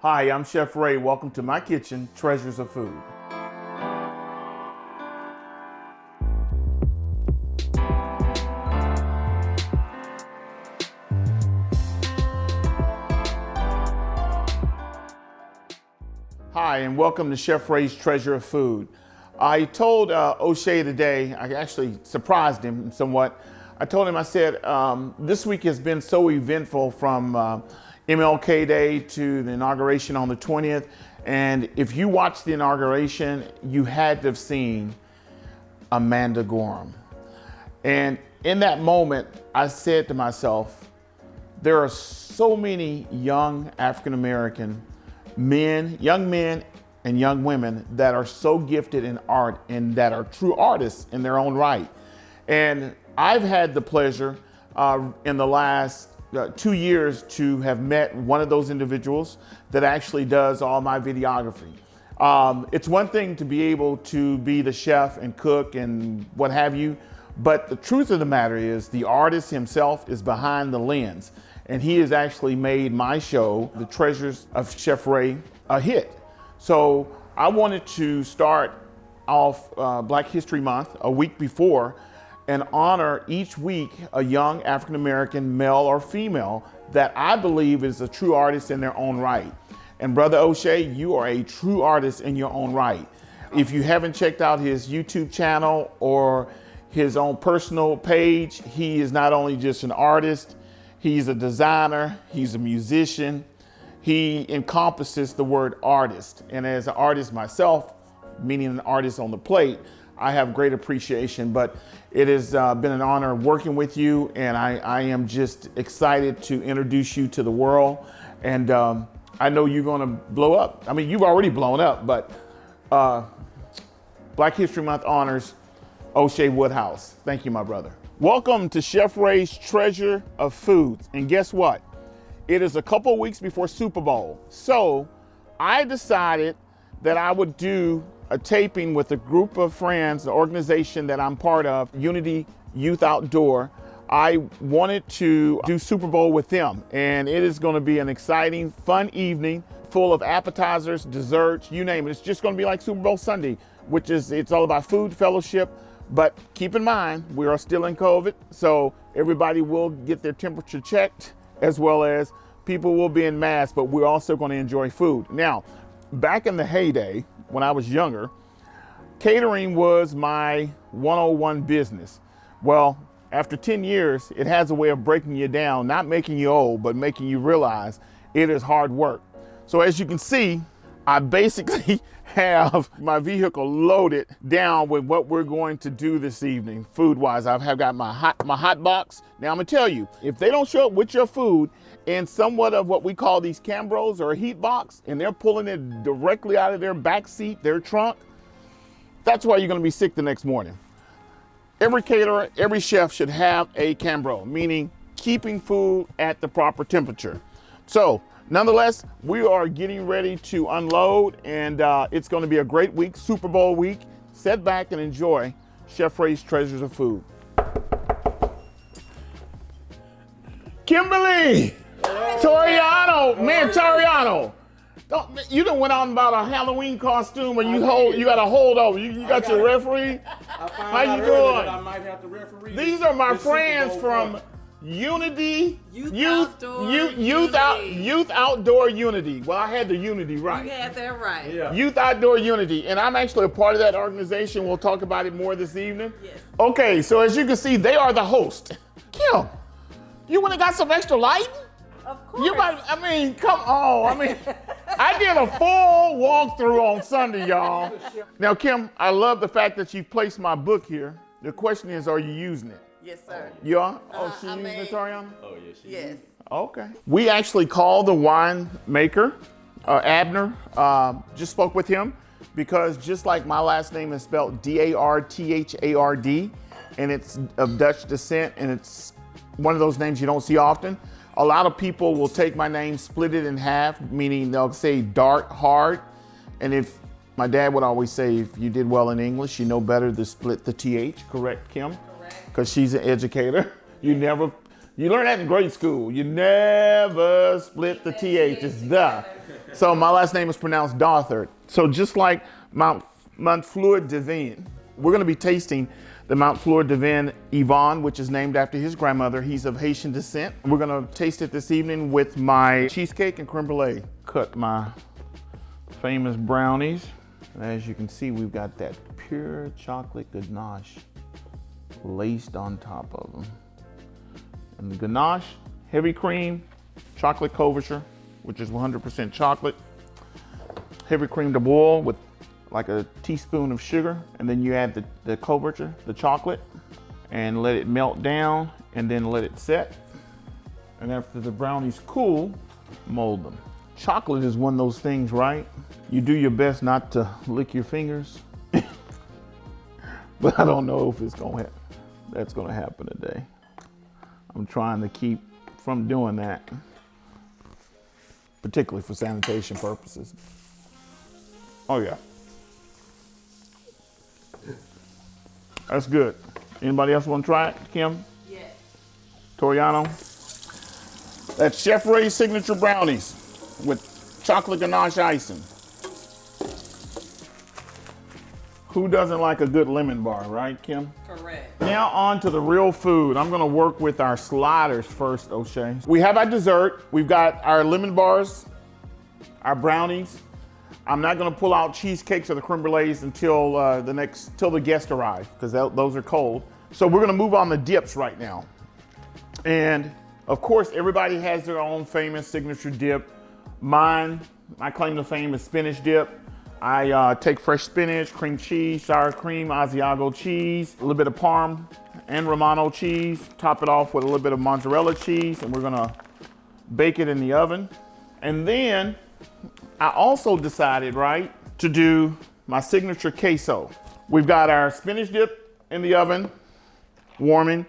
Hi, I'm Chef Ray. Welcome to my kitchen, Treasures of Food. Hi, and welcome to Chef Ray's Treasure of Food. I told O'Shea today, I actually surprised him somewhat. I told him, I said, this week has been so eventful from MLK Day to the inauguration on the 20th. And if you watched the inauguration, you had to have seen Amanda Gorham. And in that moment, I said to myself, there are so many young African-American men, young men and young women that are so gifted in art and that are true artists in their own right. And I've had the pleasure in the last 2 years to have met one of those individuals that actually does all my videography. It's one thing to be able to be the chef and cook and what have you, but the truth of the matter is the artist himself is behind the lens, and he has actually made my show, The Treasures of Chef Ray, a hit. So I wanted to start off Black History Month a week before and honor each week a young African-American male or female that I believe is a true artist in their own right. And Brother O'Shea, you are a true artist in your own right. If you haven't checked out his YouTube channel or his own personal page, he is not only just an artist, he's a designer, he's a musician. He encompasses the word artist. And as an artist myself, meaning an artist on the plate, I have great appreciation, but it has been an honor working with you, and I am just excited to introduce you to the world. And I know you're gonna blow up. I mean, you've already blown up, but Black History Month honors O'Shea Woodhouse. Thank you, my brother. Welcome to Chef Ray's Treasure of Foods. And guess what? It is a couple weeks before Super Bowl. So I decided that I would do a taping with a group of friends, the organization that I'm part of, Unity Youth Outdoor. I wanted to do Super Bowl with them, and it is going to be an exciting, fun evening full of appetizers, desserts, you name it. It's just going to be like Super Bowl Sunday, which is, it's all about food, fellowship, but keep in mind, we are still in COVID, so everybody will get their temperature checked, as well as people will be in masks, but we're also going to enjoy food. Now, back in the heyday, when I was younger, catering was my 101 business. Well, after 10 years, it has a way of breaking you down, not making you old, but making you realize it is hard work. So as you can see, I basically have my vehicle loaded down with what we're going to do this evening, food-wise. I have got my hot box. Now I'm gonna tell you, if they don't show up with your food in somewhat of what we call these Cambros or a heat box, and they're pulling it directly out of their back seat, their trunk, that's why you're gonna be sick the next morning. Every caterer, every chef should have a Cambro, meaning keeping food at the proper temperature. So, nonetheless, we are getting ready to unload, and it's going to be a great week, Super Bowl week. Sit back and enjoy Chef Ray's Treasures of Food. Kimberly! Toriano! Man, Toriano! You done went out and bought a Halloween costume, and you got a holdover. You got your referee? How you doing? I might have to referee. These are my friends from Unity, Youth Outdoor Unity. Well, I had the Unity right. You had that right. Yeah. Youth Outdoor Unity, and I'm actually a part of that organization. We'll talk about it more this evening. Yes. Okay, so as you can see, they are the host. Kim, you went and got some extra lighting? Of course. I mean, come on. I mean, I did a full walkthrough on Sunday, y'all. Now, Kim, I love the fact that you've placed my book here. The question is, are you using it? Yes, sir. You are? Oh, she I using mean, it, Tariana? Oh, yeah, she Yes. Okay. We actually called the wine maker, Abner, just spoke with him, because just like my last name is spelled D-A-R-T-H-A-R-D, and it's of Dutch descent, and it's one of those names you don't see often. A lot of people will take my name, split it in half, meaning they'll say Dart Hard. And if my dad would always say, if you did well in English, you know better to split the TH, correct, Kim? Correct. Because she's an educator. You never You learn that in grade school. You never split the TH. It's the. So my last name is pronounced Dothard. So just like Mount Fleur de Vin, we're going to be tasting the Mount Fleur de Vin Yvonne, which is named after his grandmother. He's of Haitian descent. We're going to taste it this evening with my cheesecake and creme brulee. Cut my famous brownies. And as you can see, we've got that pure chocolate ganache laced on top of them. And the ganache, heavy cream, chocolate couverture, which is 100% chocolate. Heavy cream to boil with like a teaspoon of sugar. And then you add the couverture, the chocolate, and let it melt down and then let it set. And after the brownies cool, mold them. Chocolate is one of those things, right? You do your best not to lick your fingers. But I don't know if that's gonna happen today. I'm trying to keep from doing that, particularly for sanitation purposes. Oh yeah. That's good. Anybody else want to try it? Kim? Yes. Toriano? That's Chef Ray's signature brownies with chocolate ganache icing. Who doesn't like a good lemon bar, right, Kim? Correct. Now on to the real food. I'm gonna work with our sliders first, O'Shea. We have our dessert. We've got our lemon bars, our brownies. I'm not gonna pull out cheesecakes or the creme brulees until the guests arrive, because those are cold. So we're gonna move on the dips right now. And of course, everybody has their own famous signature dip. Mine, my claim to fame is spinach dip. I take fresh spinach, cream cheese, sour cream, Asiago cheese, a little bit of Parm and Romano cheese, top it off with a little bit of mozzarella cheese, and we're gonna bake it in the oven. And then I also decided, right, to do my signature queso. We've got our spinach dip in the oven, warming.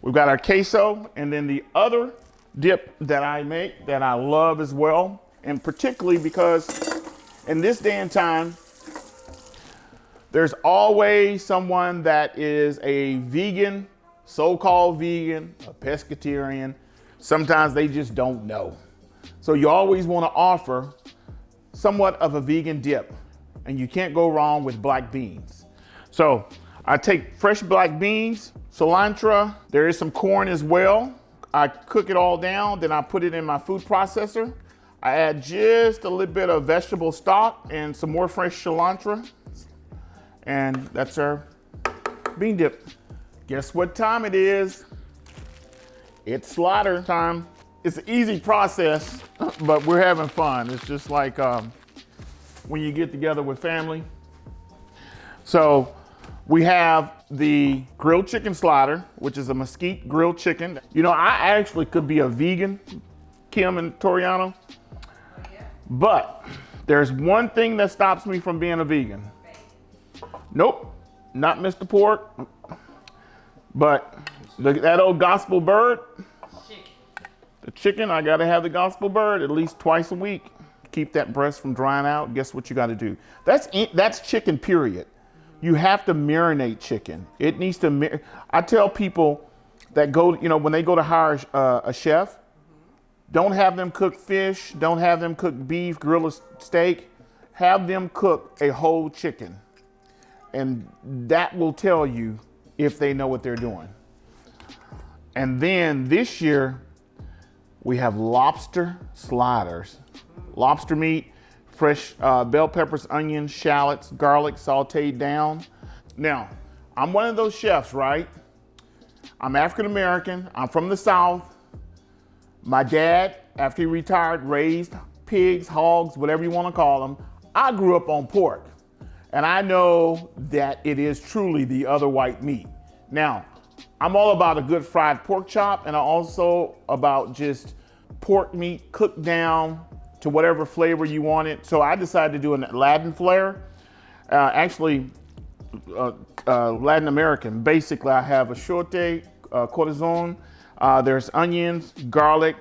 We've got our queso, and then the other dip that I make that I love as well, and particularly because in this day and time, there's always someone that is a vegan, so-called vegan, a pescatarian. Sometimes they just don't know. So you always want to offer somewhat of a vegan dip, and you can't go wrong with black beans. So I take fresh black beans, cilantro, there is some corn as well. I cook it all down, then I put it in my food processor. I add just a little bit of vegetable stock and some more fresh cilantro. And that's our bean dip. Guess what time it is? It's slider time. It's an easy process, but we're having fun. It's just like when you get together with family. So we have the grilled chicken slider, which is a mesquite grilled chicken. You know, I actually could be a vegan, Kim and Toriano. But there's one thing that stops me from being a vegan. Nope, not Mr. Pork, but that old gospel bird. The chicken, I gotta have the gospel bird at least twice a week. Keep that breast from drying out. Guess what you gotta do? That's chicken, period. You have to marinate chicken. It needs to, I tell people that go, you know, when they go to hire a chef, don't have them cook fish, don't have them cook beef, grill a steak. Have them cook a whole chicken. And that will tell you if they know what they're doing. And then this year, we have lobster sliders. Lobster meat, fresh bell peppers, onions, shallots, garlic sauteed down. Now, I'm one of those chefs, right? I'm African American, I'm from the South. My dad, after he retired, raised pigs, hogs, whatever you want to call them. I grew up on pork, and I know that it is truly the other white meat. Now, I'm all about a good fried pork chop, and I'm also about just pork meat cooked down to whatever flavor you want it. So I decided to do an Latin flair. Latin American. Basically, I have assorte, corazon. There's onions, garlic.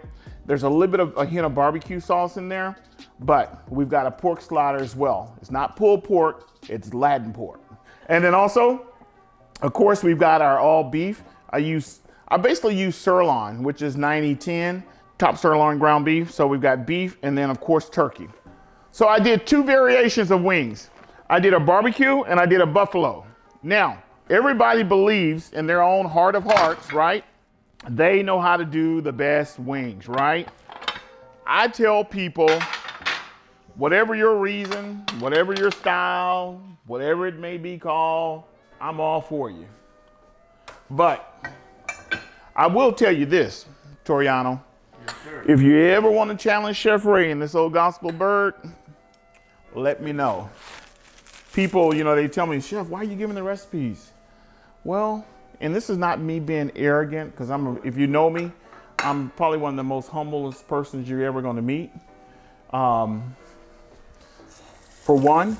There's a little bit of a hint of barbecue sauce in there, but we've got a pork slider as well. It's not pulled pork, it's Latin pork. And then also, of course, we've got our all beef. I I basically use sirloin, which is 90-10, top sirloin ground beef. So we've got beef and then of course turkey. So I did 2 variations of wings. I did a barbecue and I did a buffalo. Now, everybody believes in their own heart of hearts, right? They know how to do the best wings, right? I tell people, whatever your reason, whatever your style, whatever it may be called, I'm all for you. But I will tell you this, Toriano. Yes, sir. If you ever want to challenge Chef Ray and this old gospel bird, let me know. People, you know, they tell me, Chef, why are you giving the recipes? Well, and this is not me being arrogant, because if you know me, I'm probably one of the most humblest persons you're ever going to meet. For one,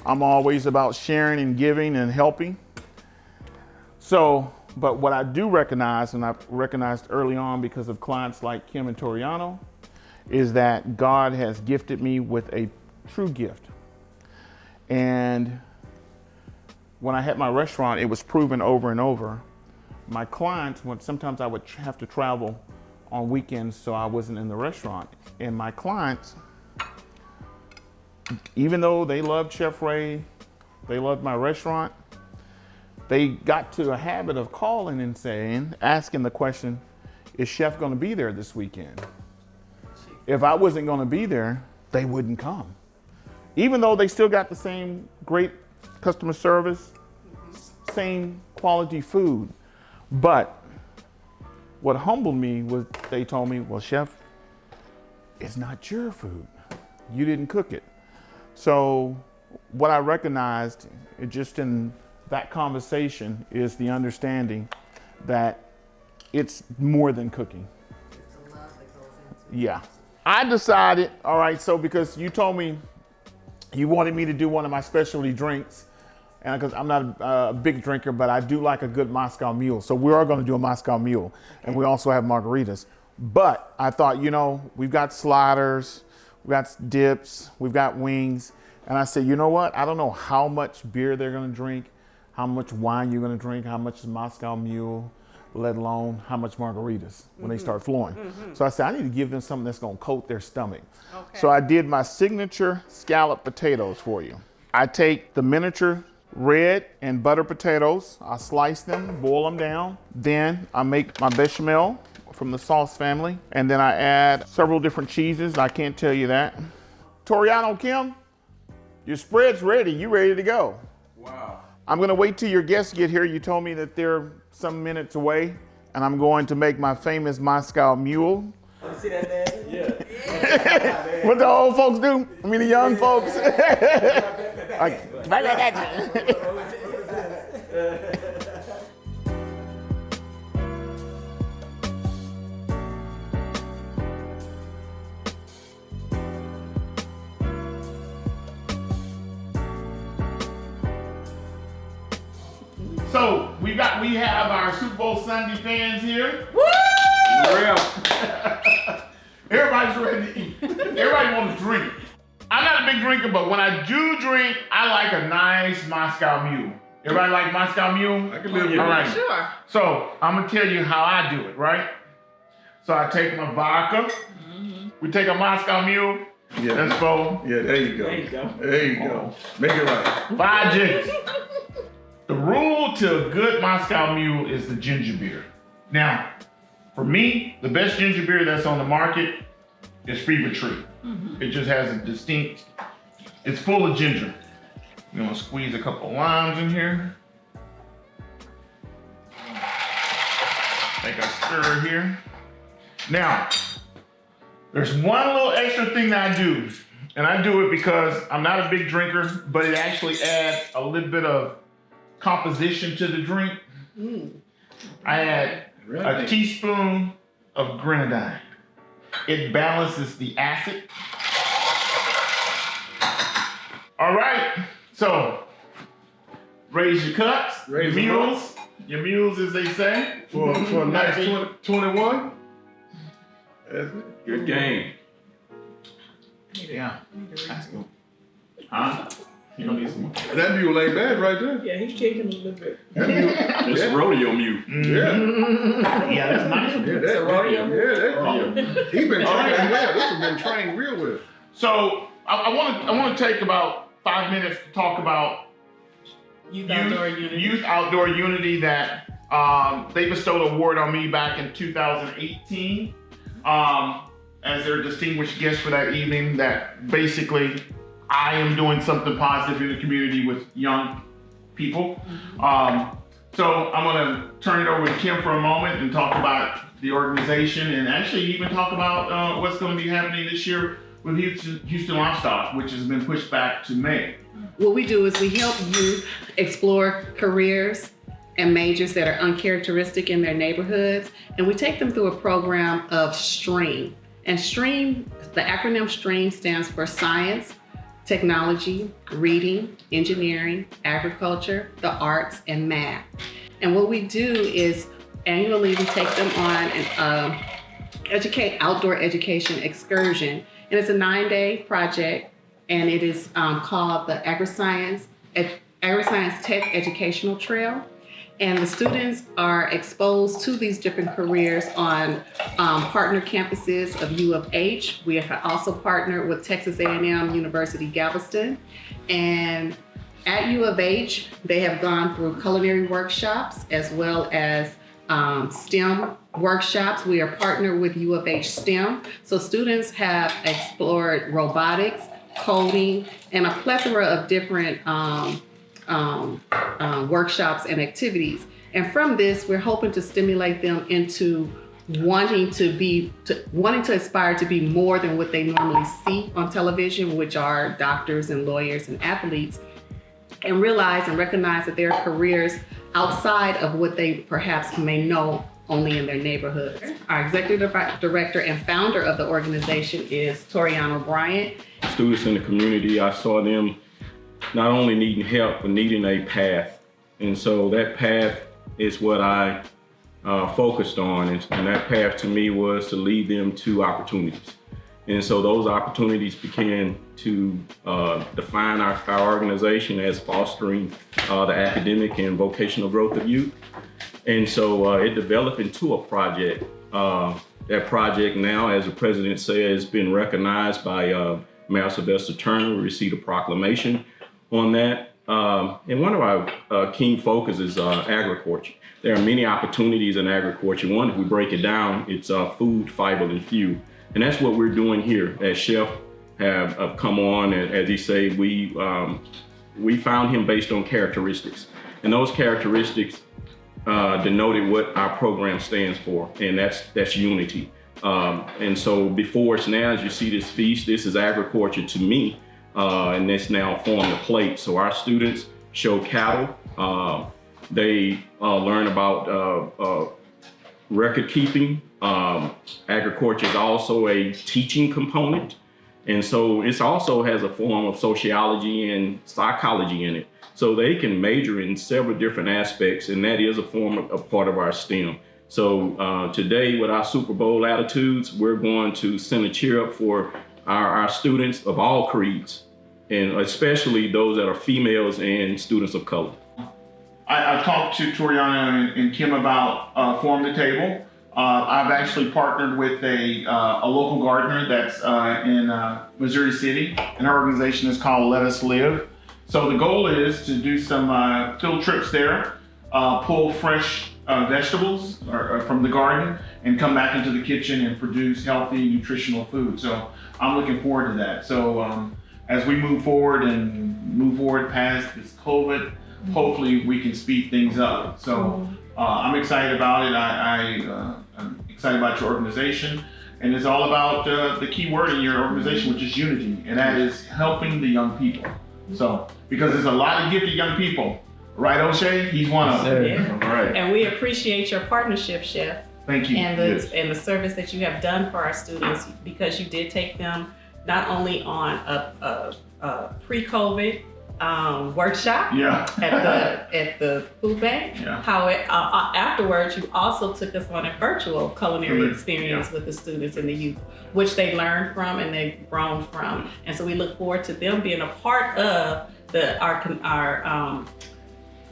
I'm always about sharing and giving and helping. So, but what I do recognize, and I've recognized early on because of clients like Kim and Toriano, is that God has gifted me with a true gift. And when I had my restaurant, it was proven over and over. My clients, sometimes I would have to travel on weekends so I wasn't in the restaurant. And my clients, even though they loved Chef Ray, they loved my restaurant, they got to a habit of calling and asking the question, is Chef gonna be there this weekend? If I wasn't gonna be there, they wouldn't come. Even though they still got the same great customer service, same quality food. But what humbled me was they told me, well, Chef, it's not your food. You didn't cook it. So what I recognized just in that conversation is the understanding that it's more than cooking. It's the love that goes into it. Yeah. I decided, all right, so because you told me you wanted me to do one of my specialty drinks, and because I'm not a big drinker, but I do like a good Moscow Mule. So we are going to do a Moscow Mule, and we also have margaritas. But I thought, you know, we've got sliders, we've got dips, we've got wings. And I said, you know what? I don't know how much beer they're going to drink, how much wine you're going to drink, how much is Moscow Mule, let alone how much margaritas when they start flowing. So I said, I need to give them something that's going to coat their stomach. Okay. So I did my signature scalloped potatoes for you. I take the miniature red and butter potatoes. I slice them, boil them down. Then I make my bechamel from the sauce family. And then I add several different cheeses. I can't tell you that. Toriano, Kim, your spread's ready. You ready to go? Wow. I'm gonna wait till your guests get here. You told me that they're some minutes away, and I'm going to make my famous Moscow Mule. You see that, man? Yeah. What the old folks do? I mean, the young folks. So we have our Super Bowl Sunday fans here. Woo! Real. Everybody's ready to eat. Everybody wants to drink. I'm not a big drinker, but when I do drink, I like a nice Moscow Mule. Everybody like Moscow Mule? I can live with All right. Sure. So I'm gonna tell you how I do it, right? So I take my vodka. We take a Moscow Mule. Yeah. Let's go. Yeah, there you go. There you go. There you go. Make it right. 5 gins. The rule to a good Moscow Mule is the ginger beer. Now, for me, the best ginger beer that's on the market is Fever Tree. It just has a distinct, it's full of ginger. You're gonna squeeze a couple of limes in here. Make a stir here. Now, there's one little extra thing that I do, and I do it because I'm not a big drinker, but it actually adds a little bit of composition to the drink. I add a teaspoon of grenadine. It balances the acid. All right, so raise your cups, Raise your them mules, your mules as they say. For a nice 21. Good game. Yeah. Huh? You don't need some more. That mule ain't bad right there. Yeah, he's shaking a little bit. That mule, It's a rodeo mute. yeah. Yeah, that's nice. Yeah, that rodeo. Yeah, that he been trained well. This has been trained real well. So I want to take about 5 minutes to talk about Youth Outdoor Unity. Youth Outdoor Unity that they bestowed an award on me back in 2018 as their distinguished guest for that evening. That basically I am doing something positive in the community with young people. So I'm gonna turn it over to Kim for a moment and talk about the organization and actually even talk about what's gonna be happening this year with Houston Livestock, which has been pushed back to May. What we do is we help youth explore careers and majors that are uncharacteristic in their neighborhoods, and we take them through a program of STREAM. And STREAM, the acronym STREAM stands for science, technology, reading, engineering, agriculture, the arts, and math. And what we do is annually we take them on an outdoor education excursion. And it's a 9-day project, and it is called the Agri-Science Tech Educational Trail. And the students are exposed to these different careers on partner campuses of U of H. We have also partnered with Texas A&M University Galveston. And at U of H, they have gone through culinary workshops as well as STEM workshops. We are partnered with U of H STEM. So students have explored robotics, coding, and a plethora of different workshops and activities. And from this, we're hoping to stimulate them into wanting to aspire to be more than what they normally see on television, which are doctors and lawyers and athletes, and realize and recognize that there are careers outside of what they perhaps may know only in their neighborhoods. Our executive director and founder of the organization is Toriano Bryant. Students in the community, I saw them not only needing help, but needing a path. And so that path is what I focused on. And that path to me was to lead them to opportunities. And so those opportunities began to define our organization as fostering the academic and vocational growth of youth. And so it developed into a project. That project now, as the president said, has been recognized by Mayor Sylvester Turner. We received a proclamation on that. And one of our key focus is agriculture. There are many opportunities in agriculture. One, if we break it down, it's food, fiber, and fuel. And that's what we're doing here. As Chef have come on, and as he said, we found him based on characteristics. And those characteristics denoted what our program stands for, and that's unity. And so before us now, as you see this feast, this is agriculture to me, and it's now formed a plate. So our students show cattle. They learn about record keeping. Agriculture is also a teaching component. And so it also has a form of sociology and psychology in it. So they can major in several different aspects, and that is a part of our STEM. So today with our Super Bowl attitudes, we're going to send a cheer up for our students of all creeds, and especially those that are females and students of color. I've talked to Toriana and Kim about Form the Table. I've actually partnered with a local gardener that's in Missouri City, and her organization is called Let Us Live. So the goal is to do some field trips there, pull fresh vegetables from the garden, and come back into the kitchen and produce healthy, nutritional food. So I'm looking forward to that. So as we move forward past this COVID, hopefully we can speed things up. So I'm excited about it. I'm excited about your organization. And it's all about the key word in your organization, which is unity, and that is helping the young people. So, because there's a lot of gifted young people, right, O'Shea? He's one of them. Yeah. All right. And we appreciate your partnership, Chef. Thank you. And Yes. the service that you have done for our students, because you did take them not only on a pre-COVID workshop Yeah. at the food bank. Yeah. How afterwards you also took us on a virtual culinary Mhm. experience Yeah. with the students and the youth, which they learned from and they've grown from. And so we look forward to them being a part of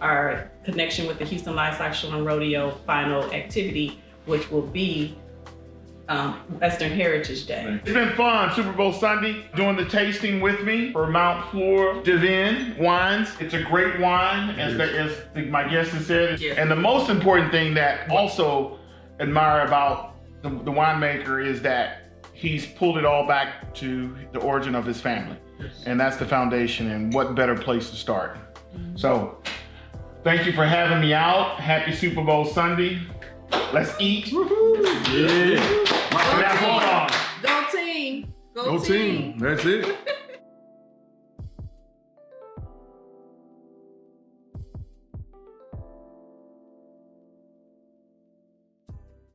our connection with the Houston Livestock Show and Rodeo final activity, which will be Western Heritage Day. It's been fun, Super Bowl Sunday, doing the tasting with me for Mount Fleur Divin Wines. It's a great wine, as my guest has said. Yes. And the most important thing that also admire about the winemaker is that he's pulled it all back to the origin of his family. And that's the foundation, and what better place to start. So, thank you for having me out. Happy Super Bowl Sunday. Let's eat. Yeah. Now, hold on. Go team. Go team. That's it.